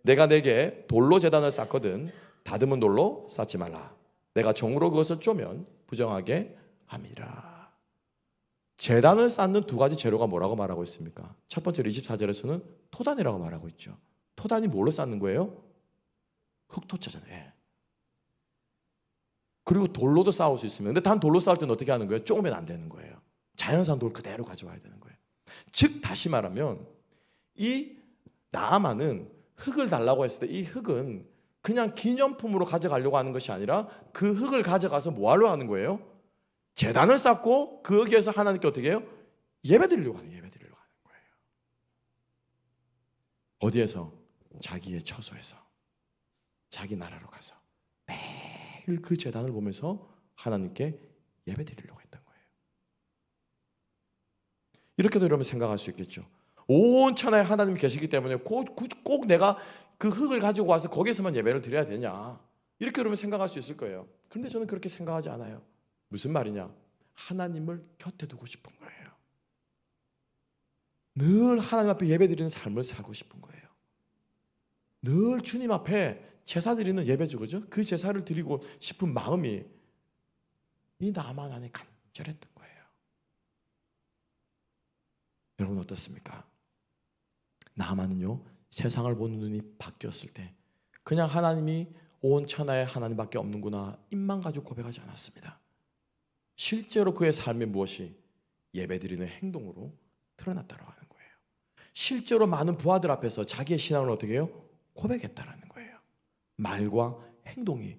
내가 내게 돌로 제단을 쌓거든 다듬은 돌로 쌓지 말라. 내가 정으로 그것을 쪼면 부정하게 함이라. 제단을 쌓는 두 가지 재료가 뭐라고 말하고 있습니까? 첫 번째로 24절에서는 토단이라고 말하고 있죠. 토단이 뭘로 쌓는 거예요? 흙토차잖아요. 그리고 돌로도 쌓을 수 있습니다. 근데 단 돌로 쌓을 때는 어떻게 하는 거예요? 조금은 안 되는 거예요. 자연산 돌 그대로 가져와야 되는 거예요. 즉 다시 말하면 이 나아만은 흙을 달라고 했을 때 이 흙은 그냥 기념품으로 가져가려고 하는 것이 아니라 그 흙을 가져가서 뭐 하려고 하는 거예요? 제단을 쌓고 거기에서 하나님께 어떻게 해요? 예배드리려고 하는 거예요. 어디에서? 자기의 처소에서 자기 나라로 가서 매일 그 제단을 보면서 하나님께 예배드리려고 했던 거예요. 이렇게도 여러분 생각할 수 있겠죠. 온 천하에 하나님이 계시기 때문에 꼭 내가 그 흙을 가지고 와서 거기에서만 예배를 드려야 되냐, 이렇게 여러분 생각할 수 있을 거예요. 그런데 저는 그렇게 생각하지 않아요. 무슨 말이냐? 하나님을 곁에 두고 싶은 거예요. 늘 하나님 앞에 예배드리는 삶을 살고 싶은 거예요. 늘 주님 앞에 제사 드리는 예배죠, 그죠? 그 제사를 드리고 싶은 마음이 이 나만 안에 간절했던 거예요. 여러분 어떻습니까? 나만은요, 세상을 보는 눈이 바뀌었을 때 그냥 하나님이 온 천하에 하나님밖에 없는구나 입만 가지고 고백하지 않았습니다. 실제로 그의 삶이 무엇이 예배드리는 행동으로 드러났다고 하는 거예요. 실제로 많은 부하들 앞에서 자기의 신앙을 어떻게 해요? 고백했다라는 거예요. 말과 행동이,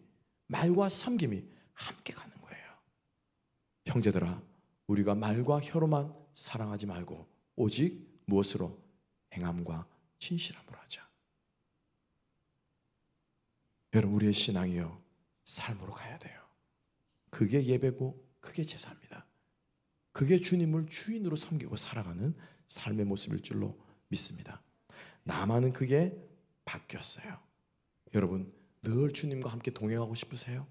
말과 섬김이 함께 가는 거예요. 형제들아, 우리가 말과 혀로만 사랑하지 말고 오직 무엇으로? 행함과 진실함으로 하자. 여러분, 우리의 신앙이요, 삶으로 가야 돼요. 그게 예배고 그게 제사입니다. 그게 주님을 주인으로 섬기고 살아가는 삶의 모습일 줄로 믿습니다. 나만은 그게 바뀌었어요. 여러분, 늘 주님과 함께 동행하고 싶으세요?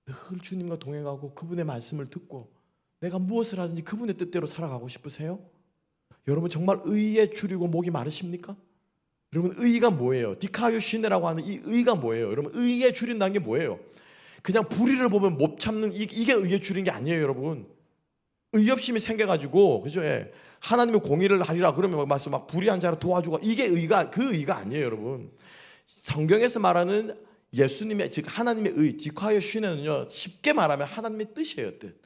늘 주님과 동행하고 그분의 말씀을 듣고 내가 무엇을 하든지 그분의 뜻대로 살아가고 싶으세요? 여러분, 정말 의에 줄이고 목이 마르십니까? 여러분, 의가 뭐예요? 디카요 시네라고 하는 이 의가 뭐예요? 여러분, 의에 줄인다는 게 뭐예요? 그냥 불의를 보면 못 참는 이게 의에 줄인 게 아니에요, 여러분. 의협심이 생겨가지고, 그죠? 예. 하나님의 공의를 하리라 그러면 막 불의한 자를 도와주고, 이게 의가, 그 의가 아니에요, 여러분. 성경에서 말하는 예수님의, 즉 하나님의 의, 디카요 시네는요, 쉽게 말하면 하나님의 뜻이에요, 뜻.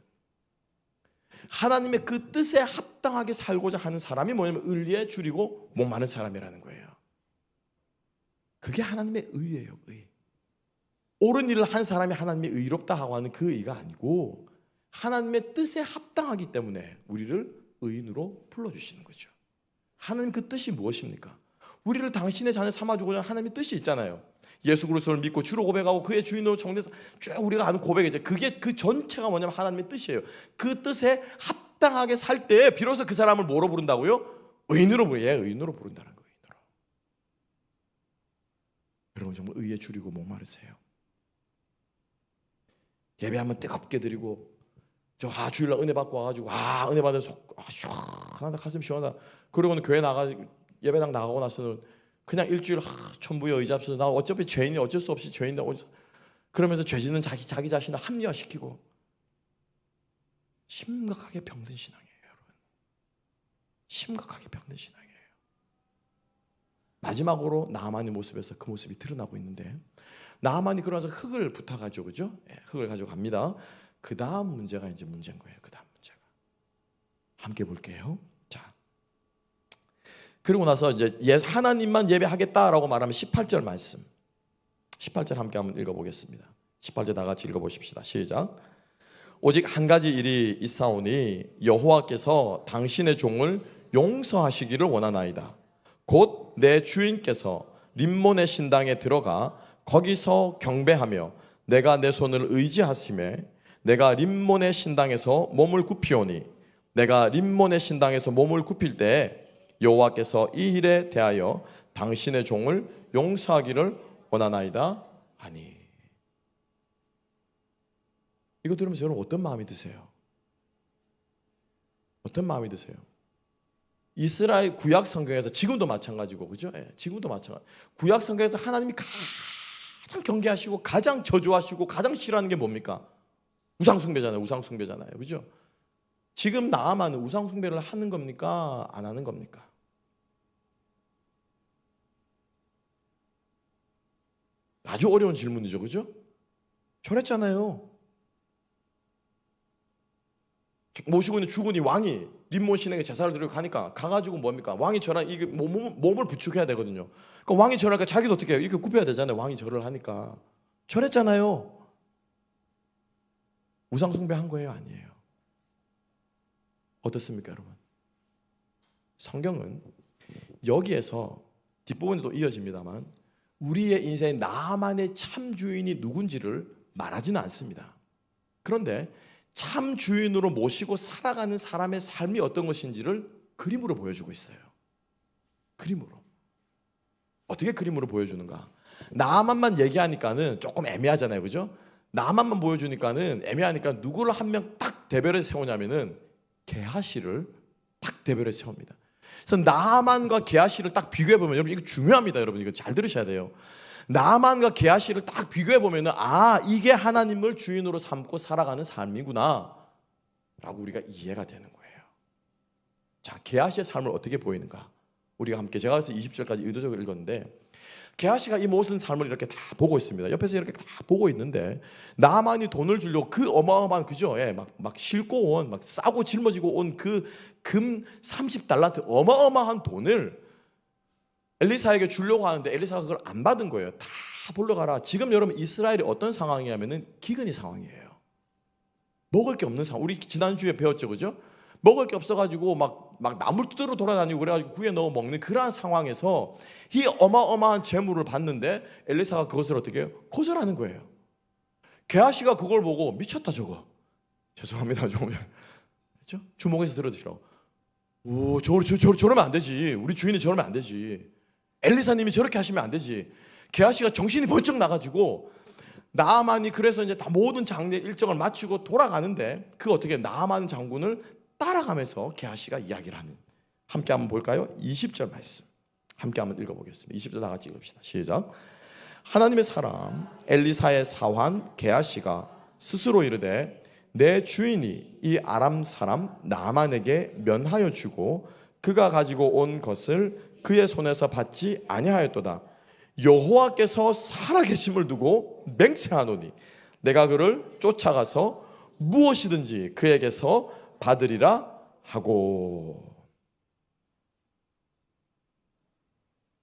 하나님의 그 뜻에 합당하게 살고자 하는 사람이 뭐냐면 의에 줄이고 목 마른 사람이라는 거예요. 그게 하나님의 의예요, 의. 옳은 일을 한 사람이 하나님의 의롭다 하고 하는 그 의가 아니고 하나님의 뜻에 합당하기 때문에 우리를 의인으로 불러주시는 거죠. 하나님 그 뜻이 무엇입니까? 우리를 당신의 자녀 삼아주고자 하나님의 뜻이 있잖아요. 예수 그리스도를 믿고 주로 고백하고 그의 주인으로 정돼서 쭉 우리가 아는 고백이죠. 그게 그 전체가 뭐냐면 하나님의 뜻이에요. 그 뜻에 합당하게 살 때 비로소 그 사람을 뭐로 부른다고요? 의인으로 부른다는 거예요. 의인으로. 여러분, 정말 의에 줄이고 목마르세요. 예배하면 뜨겁게 드리고 주일날 은혜 받고 와가지고 은혜 받아서 시원하다, 가슴 시원하다. 그러고는 교회 예배당 나가고 나서는 그냥 일주일 천부의 의자 앞에서 나 어차피 죄인이 어쩔 수 없이 죄인이다 그러면서 죄 짓는 자기 자신을 합리화시키고 심각하게 병든 신앙이에요, 여러분. 심각하게 병든 신앙이에요. 마지막으로 나아만의 모습에서 그 모습이 드러나고 있는데, 나아만이 그러면서 흙을 부탁하죠, 그죠? 흙을 가지고 갑니다. 그 다음 문제가 이제 문제인 거예요. 그 다음 문제가 함께 볼게요. 자, 그리고 나서 이제 하나님만 예배하겠다라고 말하면 18절 말씀, 18절 함께 한번 읽어보겠습니다. 18절 다 같이 읽어보십시다. 시작. 오직 한 가지 일이 있사오니 여호와께서 당신의 종을 용서하시기를 원하나이다. 곧 내 주인께서 림몬의 신당에 들어가 거기서 경배하며 내가 내 손을 의지하심에 내가 림몬의 신당에서 몸을 굽히오니 내가 림몬의 신당에서 몸을 굽힐 때 여호와께서 이 일에 대하여 당신의 종을 용서하기를 원하나이다 하니. 이거 들으면서 여러분 어떤 마음이 드세요? 어떤 마음이 드세요? 이스라엘 구약 성경에서 지금도 마찬가지고, 그죠? 지금도 마찬가지. 구약 성경에서 하나님이 가장 경계하시고 가장 저주하시고 가장 싫어하는 게 뭡니까? 우상숭배잖아요. 우상숭배잖아요. 그죠? 지금 나아만은 우상숭배를 하는 겁니까? 안 하는 겁니까? 아주 어려운 질문이죠. 그죠? 저랬잖아요. 모시고 있는 주군이 왕이 림몬 신에게 제사를 드리고 가니까 가가지고 뭡니까? 왕이 절한 이게 몸을 부축해야 되거든요. 그러니까 왕이 절하니까 자기도 어떻게 해요? 이렇게 굽혀야 되잖아요. 왕이 절을 하니까 절했잖아요. 우상 숭배한 거예요, 아니에요? 어떻습니까, 여러분? 성경은 여기에서 뒷부분에도 이어집니다만 우리의 인생의 나만의 참 주인이 누군지를 말하지는 않습니다. 그런데 참 주인으로 모시고 살아가는 사람의 삶이 어떤 것인지를 그림으로 보여주고 있어요. 그림으로. 어떻게 그림으로 보여주는가? 나만만 얘기하니까는 조금 애매하잖아요. 그죠? 나만만 보여주니까는 애매하니까 누구를 한 명 딱 대별에 세우냐면은 게하시를 딱 대별에 세웁니다. 그래서 나만과 게하시를 딱 비교해 보면, 여러분 이거 중요합니다. 여러분 이거 잘 들으셔야 돼요. 나만과 게하시를 딱 비교해 보면은 이게 하나님을 주인으로 삼고 살아가는 삶이구나 라고 우리가 이해가 되는 거예요. 자, 게하시의 삶을 어떻게 보이는가? 우리가 함께, 제가 그래서 20절까지 의도적으로 읽었는데, 게하시가 이 모든 삶을 이렇게 다 보고 있습니다. 옆에서 이렇게 다 보고 있는데 나만이 돈을 주려고 그 어마어마한, 그죠? 예, 막 싣고 온, 막 싸고 짊어지고 온 그 금 30달란트 어마어마한 돈을 엘리사에게 주려고 하는데 엘리사가 그걸 안 받은 거예요. 다 보러 가라. 지금 여러분 이스라엘이 어떤 상황이냐면은 기근이 상황이에요. 먹을 게 없는 상황. 우리 지난주에 배웠죠, 그죠? 먹을 게 없어가지고 막 나물 뜯으러 돌아다니고 그래가지고 구에 넣어 먹는 그러한 상황에서 이 어마어마한 재물을 받는데 엘리사가 그것을 어떻게 해요? 거절하는 거예요. 게하시가 그걸 보고 미쳤다 저거. 죄송합니다. 그렇죠? 주먹에서 들어드시라고. 오, 저러면 안 되지. 우리 주인이 저러면 안 되지. 엘리사님이 저렇게 하시면 안 되지. 게하시가 정신이 번쩍 나가지고 나아만이 그래서 이제 다 모든 장례 일정을 마치고 돌아가는데 그 어떻게 나아만 장군을 따라가면서 게하시가 이야기를 하는, 함께 한번 볼까요? 20절 말씀 함께 한번 읽어보겠습니다. 20절 다 같이 읽읍시다. 시작. 하나님의 사람 엘리사의 사환 게하시가 스스로 이르되 내 주인이 이 아람 사람 나아만에게 면하여 주고 그가 가지고 온 것을 그의 손에서 받지 아니하였도다. 여호와께서 살아계심을 두고 맹세하노니 내가 그를 쫓아가서 무엇이든지 그에게서 받으리라 하고.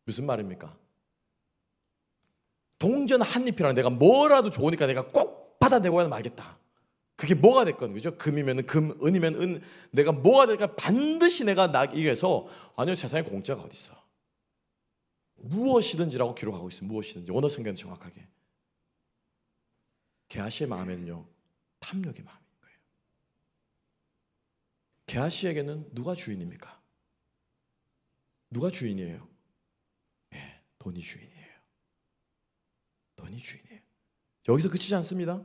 무슨 말입니까? 동전 한 잎이랑 내가 뭐라도 좋으니까 내가 꼭 받아내고 말겠다. 그게 뭐가 됐건, 그죠? 금이면 금, 은이면 은, 내가 뭐가 될까 반드시 내가 나기 위해서. 아니요, 세상에 공짜가 어디 있어? 무엇이든지라고 기록하고 있어요. 무엇이든지. 원어 성경은 정확하게. 게하시의 마음에는요, 탐욕의 마음인 거예요. 게하시에게는 누가 주인입니까? 누가 주인이에요? 예, 돈이 주인이에요. 돈이 주인이에요. 여기서 그치지 않습니다.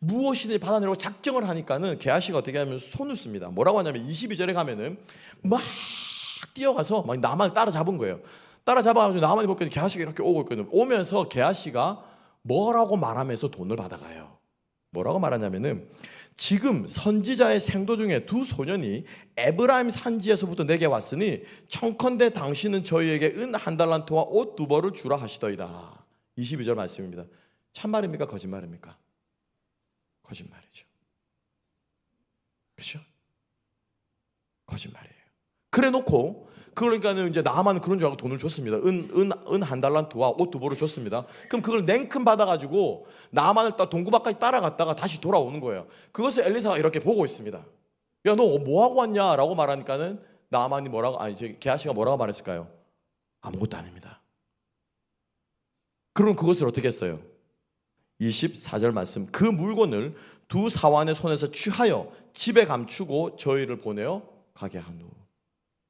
무엇이든지 받아내려고 작정을 하니까는 게하시가 어떻게 하면 손을 씁니다. 뭐라고 하냐면 22절에 가면은 막 뛰어가서 막 나만을 따라잡은 거예요. 따라잡아가지고 나만이 볼때 게하시가 이렇게 오고 있거든요. 오면서 게하시가 뭐라고 말하면서 돈을 받아가요. 뭐라고 말하냐면은 지금 선지자의 생도 중에 두 소년이 에브라임 산지에서부터 내게 왔으니 청컨대 당신은 저희에게 은 한 달란트와 옷 두 벌을 주라 하시더이다. 22절 말씀입니다. 참말입니까? 거짓말입니까? 거짓말이죠. 그렇죠? 거짓말이에요. 그래 놓고 그러니까는 이제 나만 그런 줄 알고 돈을 줬습니다. 은 한 달란트와 옷 두 벌을 줬습니다. 그럼 그걸 냉큼 받아가지고 나만을 동구박까지 따라갔다가 다시 돌아오는 거예요. 그것을 엘리사가 이렇게 보고 있습니다. 야, 너 뭐 하고 왔냐라고 말하니까는 나만이 뭐라고, 게하시가 뭐라고 말했을까요? 아무것도 아닙니다. 그럼 그것을 어떻게 했어요? 24절 말씀. 그 물건을 두 사환의 손에서 취하여 집에 감추고 저희를 보내어 가게 한 후.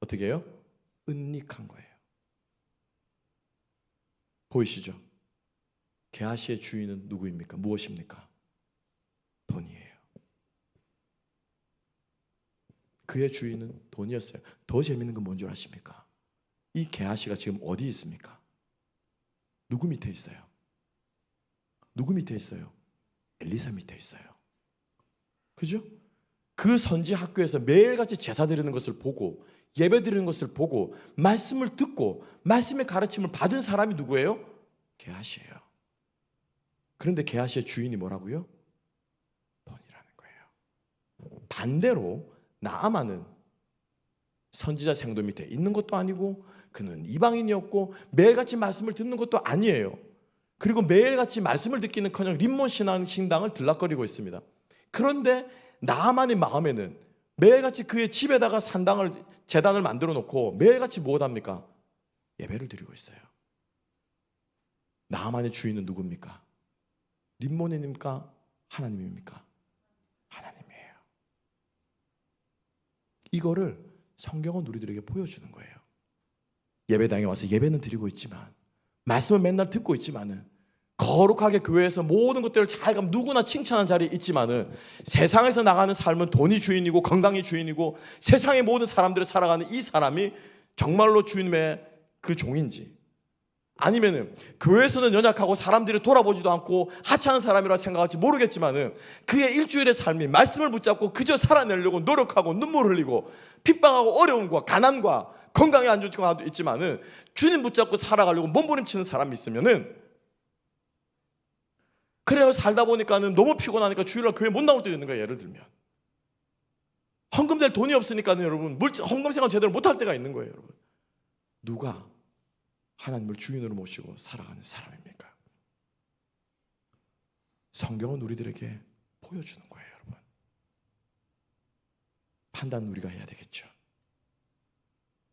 어떻게 해요? 은닉한 거예요. 보이시죠? 게하시의 주인은 누구입니까? 무엇입니까? 돈이에요. 그의 주인은 돈이었어요. 더 재밌는 건 뭔지 아십니까? 이 게하시가 지금 어디 있습니까? 누구 밑에 있어요? 누구 밑에 있어요? 엘리사 밑에 있어요. 그죠? 그 선지 학교에서 매일같이 제사 드리는 것을 보고 예배 드리는 것을 보고 말씀을 듣고 말씀의 가르침을 받은 사람이 누구예요? 게하시예요. 그런데 게하시의 주인이 뭐라고요? 돈이라는 거예요. 반대로 나아만은 선지자 생도 밑에 있는 것도 아니고 그는 이방인이었고 매일같이 말씀을 듣는 것도 아니에요. 그리고 매일같이 말씀을 듣기는커녕 림몬 신당을 들락거리고 있습니다. 그런데 나아만의 마음에는 매일같이 그의 집에다가 재단을 만들어 놓고 매일같이 무엇합니까? 예배를 드리고 있어요. 나만의 주인은 누굽니까? 림몬입니까? 하나님입니까? 하나님이에요. 이거를 성경은 우리들에게 보여주는 거예요. 예배당에 와서 예배는 드리고 있지만, 말씀을 맨날 듣고 있지만은, 거룩하게 교회에서 모든 것들을 잘 가면 누구나 칭찬하는 자리에 있지만은, 세상에서 나가는 삶은 돈이 주인이고 건강이 주인이고 세상의 모든 사람들을 살아가는 이 사람이 정말로 주님의 그 종인지, 아니면은 교회에서는 연약하고 사람들이 돌아보지도 않고 하찮은 사람이라 생각할지 모르겠지만은, 그의 일주일의 삶이 말씀을 붙잡고 그저 살아내려고 노력하고 눈물 흘리고 핍박하고 어려움과 가난과 건강에 안 좋은 것도 있지만은 주님 붙잡고 살아가려고 몸부림치는 사람이 있으면은, 그래요, 살다 보니까는 너무 피곤하니까 주일날 교회 못 나올 때도 있는 거예요. 예를 들면 헌금 낼 돈이 없으니까는 여러분 헌금 생활 제대로 못 할 때가 있는 거예요. 여러분, 누가 하나님을 주인으로 모시고 살아가는 사람입니까? 성경은 우리들에게 보여주는 거예요. 여러분, 판단은 우리가 해야 되겠죠.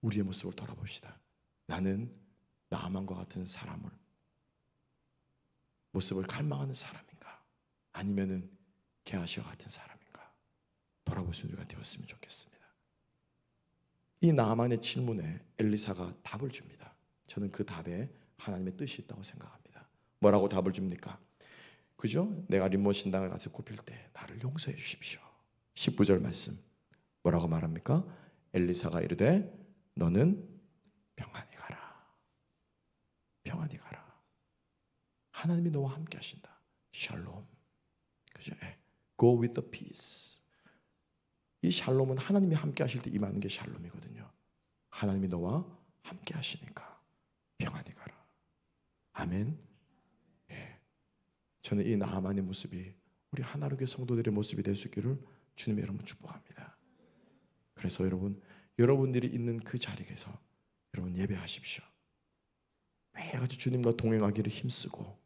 우리의 모습을 돌아봅시다. 나는 나만과 같은 사람을, 모습을 갈망하는 사람인가, 아니면은 게하시와 같은 사람인가 돌아볼 수 있는 우리가 되었으면 좋겠습니다. 이 나만의 질문에 엘리사가 답을 줍니다. 저는 그 답에 하나님의 뜻이 있다고 생각합니다. 뭐라고 답을 줍니까? 그죠? 내가 림몬 신당을 가서 굽힐 때 나를 용서해 주십시오. 19절 말씀 뭐라고 말합니까? 엘리사가 이르되 너는 평안히 가라. 평안히 가라. 하나님이 너와 함께 하신다. 샬롬. 그죠? Go with the peace. 이 샬롬은 하나님이 함께 하실 때 임하는 게 샬롬이거든요. 하나님이 너와 함께 하시니까 평안히 가라. 아멘. 예. 저는 이 나만의 모습이 우리 하나로교회 성도들의 모습이 될 수 있기를 주님의 이름으로 축복합니다. 그래서 여러분, 여러분들이 있는 그 자리에서 여러분 예배하십시오. 매일같이 주님과 동행하기를 힘쓰고,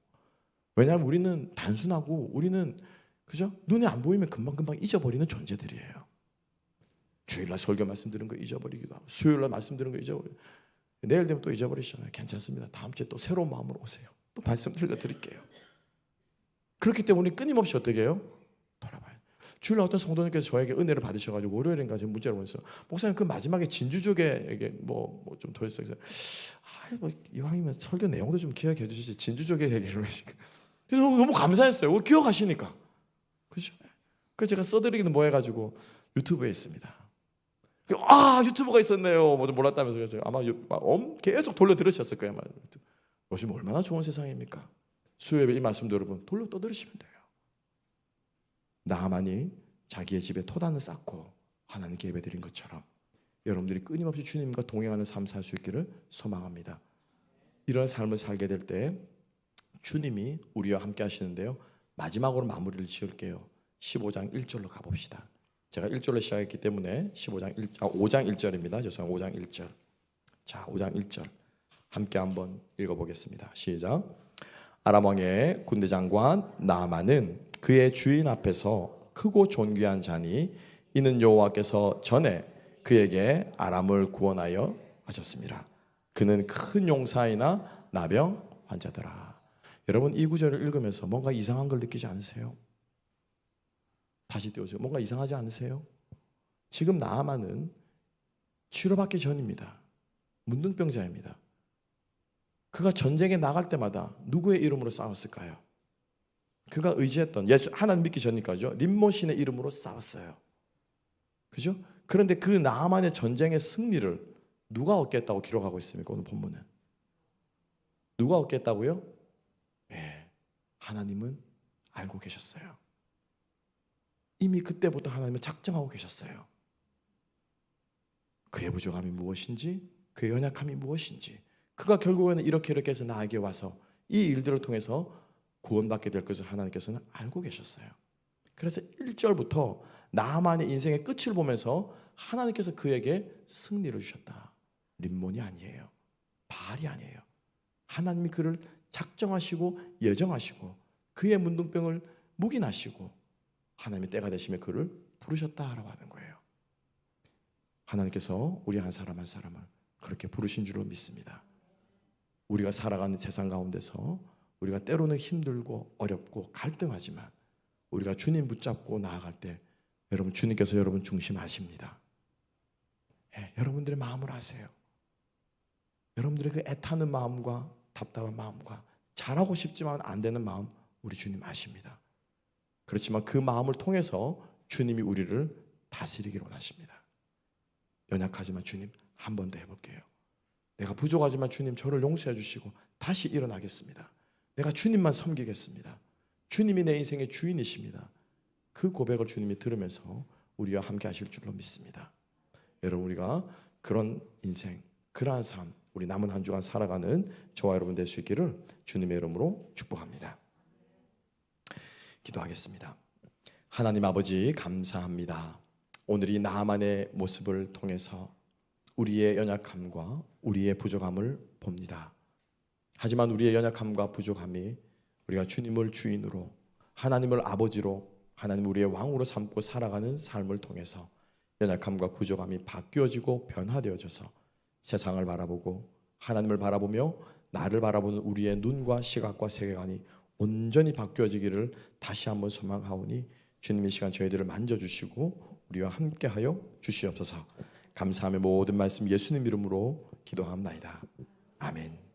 왜냐하면 우리는 단순하고 우리는 그죠? 눈에 안 보이면 금방금방 잊어버리는 존재들이에요. 주일날 설교 말씀 들은 거 잊어버리기도 하고, 수요일날 말씀 들은 거 잊어버리고, 내일 되면 또 잊어버리시잖아요. 괜찮습니다. 다음 주에 또 새로운 마음으로 오세요. 또 말씀 들려드릴게요. 그렇기 때문에 끊임없이 어떻게 해요? 돌아봐요. 주일날 어떤 성도님께서 저에게 은혜를 받으셔가지고 월요일인가 지금 문자를 보내서, 목사님 그 마지막에 진주족에 뭐 좀 더 있어요. 뭐 이왕이면 설교 내용도 좀 기억해 주시지 진주족의 얘기를 하시니까 너무 감사했어요. 기억하시니까. 그죠? 그래서 제가 써드리기는 뭐 해가지고 유튜브에 있습니다. 아, 유튜브가 있었네요. 뭐 좀 몰랐다면서. 그래서 아마 계속 돌려 들으셨을 거예요. 아마. 요즘 얼마나 좋은 세상입니까? 수요일에 이 말씀도 여러분 돌려 떠들으시면 돼요. 나만이 자기의 집에 토단을 쌓고 하나님께 예배드린 것처럼 여러분들이 끊임없이 주님과 동행하는 삶 살 수 있기를 소망합니다. 이런 삶을 살게 될 때 주님이 우리와 함께 하시는데요, 마지막으로 마무리를 지을게요. 15장 1절로 가봅시다. 제가 1절로 시작했기 때문에 5장 1절입니다. 죄송합니다. 5장 1절. 자, 5장 1절 함께 한번 읽어보겠습니다. 시작. 아람 왕의 군대 장관 나아만은 그의 주인 앞에서 크고 존귀한 자니 이는 여호와께서 전에 그에게 아람을 구원하여 하셨습니다. 그는 큰 용사이나 나병 환자더라. 여러분, 이 구절을 읽으면서 뭔가 이상한 걸 느끼지 않으세요? 다시 띄워주세요. 뭔가 이상하지 않으세요? 지금 나아만은 치료받기 전입니다. 문둥병자입니다. 그가 전쟁에 나갈 때마다 누구의 이름으로 싸웠을까요? 그가 의지했던 예수 하나님 믿기 전이니까죠. 림몬 신의 이름으로 싸웠어요. 그죠? 그런데 그 나아만의 전쟁의 승리를 누가 얻겠다고 기록하고 있습니까? 오늘 본문은 누가 얻겠다고요? 네, 하나님은 알고 계셨어요. 이미 그때부터 하나님은 작정하고 계셨어요. 그의 부족함이 무엇인지, 그의 연약함이 무엇인지, 그가 결국에는 이렇게 해서 나에게 와서 이 일들을 통해서 구원받게 될 것을 하나님께서는 알고 계셨어요. 그래서 1절부터 나아만의 인생의 끝을 보면서 하나님께서 그에게 승리를 주셨다. 림몬이 아니에요. 바알이 아니에요. 하나님이 그를 작정하시고 예정하시고 그의 문둥병을 묵인하시고 하나님의 때가 되시면 그를 부르셨다라고 하는 거예요. 하나님께서 우리 한 사람 한 사람을 그렇게 부르신 줄로 믿습니다. 우리가 살아가는 세상 가운데서 우리가 때로는 힘들고 어렵고 갈등하지만 우리가 주님 붙잡고 나아갈 때 여러분, 주님께서 여러분 중심하십니다. 여러분들의 마음을 아세요. 여러분들의 그 애타는 마음과 답답한 마음과 잘하고 싶지만 안 되는 마음 우리 주님 아십니다. 그렇지만 그 마음을 통해서 주님이 우리를 다스리기를 원하십니다. 연약하지만 주님 한 번 더 해볼게요. 내가 부족하지만 주님 저를 용서해 주시고 다시 일어나겠습니다. 내가 주님만 섬기겠습니다. 주님이 내 인생의 주인이십니다. 그 고백을 주님이 들으면서 우리와 함께 하실 줄로 믿습니다. 여러분, 우리가 그런 인생, 그러한 삶, 우리 남은 한 주간 살아가는 저와 여러분 될 수 있기를 주님의 이름으로 축복합니다. 기도하겠습니다. 하나님 아버지, 감사합니다. 오늘 이 나만의 모습을 통해서 우리의 연약함과 우리의 부족함을 봅니다. 하지만 우리의 연약함과 부족함이 우리가 주님을 주인으로, 하나님을 아버지로, 하나님 우리의 왕으로 삼고 살아가는 삶을 통해서 연약함과 부족함이 바뀌어지고 변화되어져서 세상을 바라보고 하나님을 바라보며 나를 바라보는 우리의 눈과 시각과 세계관이 온전히 바뀌어지기를 다시 한번 소망하오니 주님 이 시간 저희들을 만져주시고 우리와 함께하여 주시옵소서. 감사하며 모든 말씀 예수님 이름으로 기도합나이다. 아멘.